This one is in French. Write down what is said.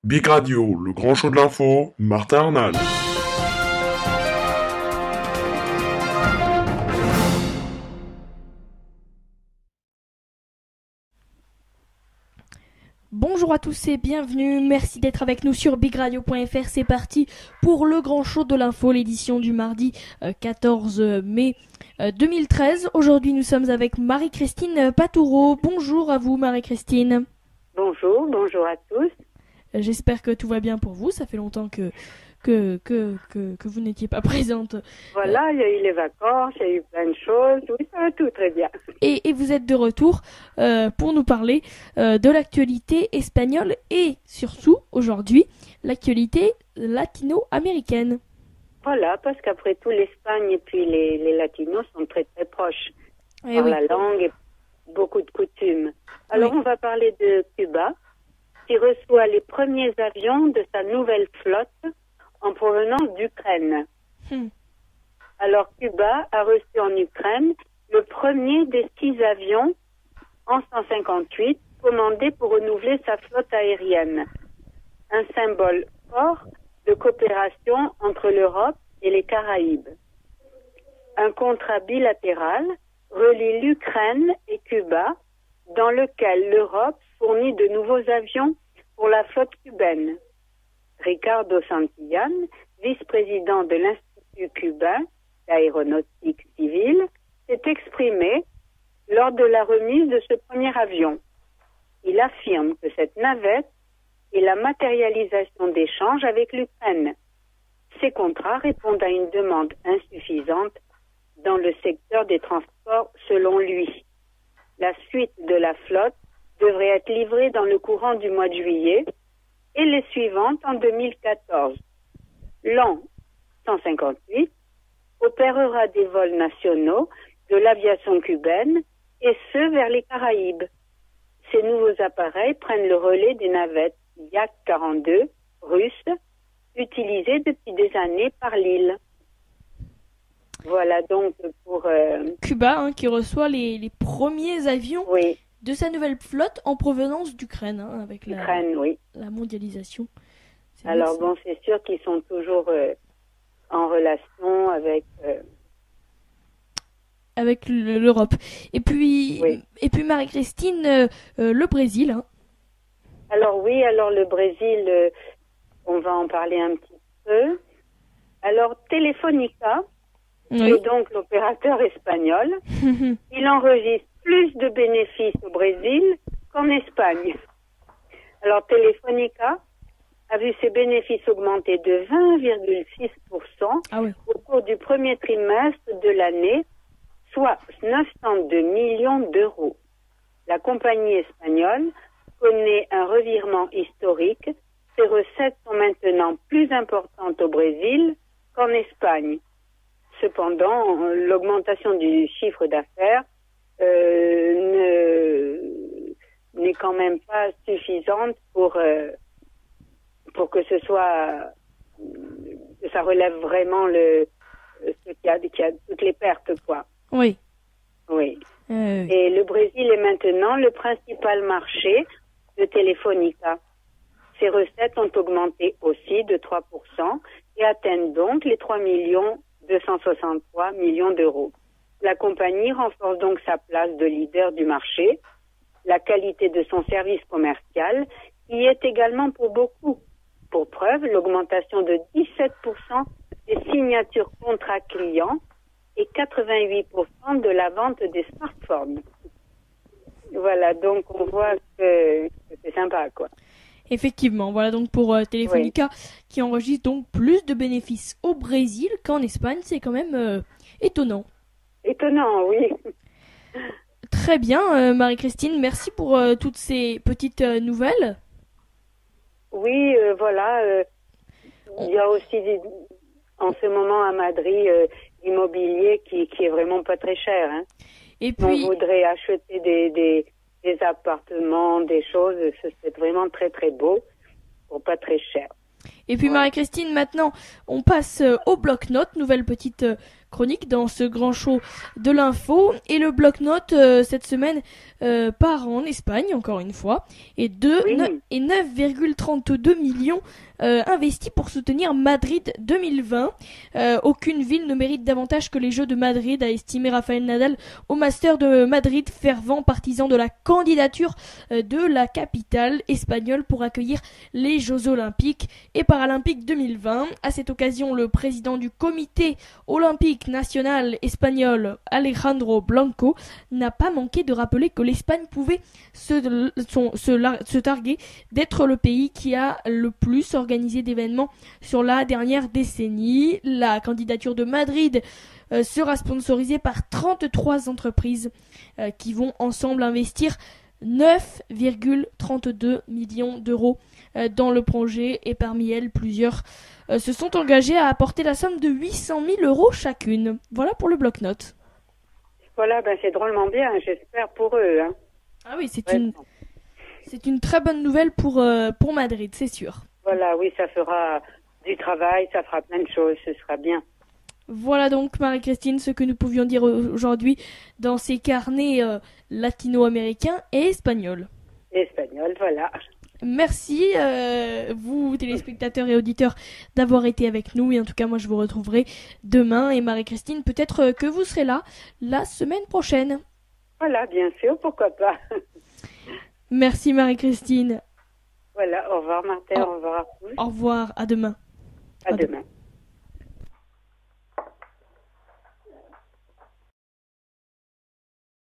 Big Radio, le grand show de l'info, Martin Arnal. Bonjour à tous et bienvenue, merci d'être avec nous sur bigradio.fr, c'est parti pour le grand show de l'info, l'édition du mardi 14 mai 2013. Aujourd'hui nous sommes avec Marie-Christine Patoureau. Bonjour à vous Marie-Christine. Bonjour à tous. J'espère que tout va bien pour vous, ça fait longtemps que vous n'étiez pas présente. Voilà, il y a eu les vacances, il y a eu plein de choses, oui, ça va tout très bien. Et vous êtes de retour pour nous parler de l'actualité espagnole et surtout, aujourd'hui, l'actualité latino-américaine. Voilà, parce qu'après tout, l'Espagne et puis les latinos sont très très proches Eh par oui. la langue et beaucoup de coutumes. Alors Oui. on va parler de Cuba, qui reçoit les premiers avions de sa nouvelle flotte en provenance d'Ukraine. Alors Cuba a reçu en Ukraine le premier des 6 avions en 158 commandés pour renouveler sa flotte aérienne. Un symbole fort de coopération entre l'Europe et les Caraïbes. Un contrat bilatéral relie l'Ukraine et Cuba, dans lequel l'Europe fournit de nouveaux avions pour la flotte cubaine. Ricardo Santillan, vice-président de l'Institut cubain d'aéronautique civile, s'est exprimé lors de la remise de ce premier avion. Il affirme que cette navette est la matérialisation d'échanges avec l'Ukraine. Ces contrats répondent à une demande insuffisante dans le secteur des transports selon lui. La suite de la flotte devrait être livrée dans le courant du mois de juillet et les suivantes en 2014. L'an 158 opérera des vols nationaux de l'aviation cubaine et ceux vers les Caraïbes. Ces nouveaux appareils prennent le relais des navettes Yak-42 russes utilisées depuis des années par l'île. Voilà donc pour... Cuba qui reçoit les premiers avions oui, de sa nouvelle flotte en provenance d'Ukraine, avec l'Ukraine, oui. la mondialisation. C'est Alors vrai bon, c'est sûr qu'ils sont toujours en relation avec l'Europe. Et puis, Oui. Marie-Christine, le Brésil. Alors oui, alors le Brésil, on va en parler un petit peu. Alors Telefónica, qui Oui. est donc l'opérateur espagnol, il enregistre plus de bénéfices au Brésil qu'en Espagne. Alors Telefónica a vu ses bénéfices augmenter de 20,6% Ah oui. au cours du premier trimestre de l'année, soit 902 millions d'euros. La compagnie espagnole connaît un revirement historique. Ses recettes sont maintenant plus importantes au Brésil qu'en Espagne. Cependant, l'augmentation du chiffre d'affaires n'est quand même pas suffisante pour que ce soit que ça relève vraiment qu'il y a toutes les pertes, quoi. Oui. Oui. Et le Brésil est maintenant le principal marché de Telefónica. Ses recettes ont augmenté aussi de 3% et atteignent donc les 3 263 millions d'euros. La compagnie renforce donc sa place de leader du marché, la qualité de son service commercial y est également pour beaucoup. Pour preuve, l'augmentation de 17% des signatures contrats clients et 88% de la vente des smartphones. Voilà, donc on voit que c'est sympa, quoi. Effectivement, voilà donc pour Telefónica qui enregistre donc plus de bénéfices au Brésil qu'en Espagne, c'est quand même étonnant. Étonnant, oui. Très bien, Marie-Christine, merci pour toutes ces petites nouvelles. Oui, voilà. Il y a aussi en ce moment à Madrid l'immobilier qui est vraiment pas très cher. Hein. Et On puis, voudrait acheter des appartements, des choses, c'est vraiment très très beau pour pas très cher. Et puis Ouais. Marie-Christine, maintenant, on passe au bloc-notes, nouvelle petite chronique dans ce grand show de l'info. Et le bloc-notes, cette semaine, part en Espagne, encore une fois, et Oui. 9,32 millions investis pour soutenir Madrid 2020. Aucune ville ne mérite davantage que les Jeux de Madrid, a estimé Rafael Nadal au Master de Madrid, fervent partisan de la candidature de la capitale espagnole pour accueillir les Jeux Olympiques et Paralympiques 2020. À cette occasion, le président du comité olympique national espagnol, Alejandro Blanco, n'a pas manqué de rappeler que l'Espagne pouvait se targuer d'être le pays qui a le plus organisé d'événements sur la dernière décennie. La candidature de Madrid sera sponsorisée par 33 entreprises qui vont ensemble investir 9,32 millions d'euros dans le projet, et parmi elles, plusieurs se sont engagées à apporter la somme de 800 000 euros chacune. Voilà pour le bloc-notes. Voilà, c'est drôlement bien, j'espère pour eux. Hein. Ah oui, c'est Ouais. une très bonne nouvelle pour Madrid, c'est sûr. Voilà, oui, ça fera du travail, ça fera plein de choses, ce sera bien. Voilà donc, Marie-Christine, ce que nous pouvions dire aujourd'hui dans ces carnets latino-américains et espagnols. L'espagnol, voilà. Merci, vous, téléspectateurs et auditeurs, d'avoir été avec nous. Et en tout cas, moi, je vous retrouverai demain. Et Marie-Christine, peut-être que vous serez là la semaine prochaine. Voilà, bien sûr, pourquoi pas. Merci, Marie-Christine. Voilà, au revoir Martin, au revoir à tous. Au revoir, à demain. À demain.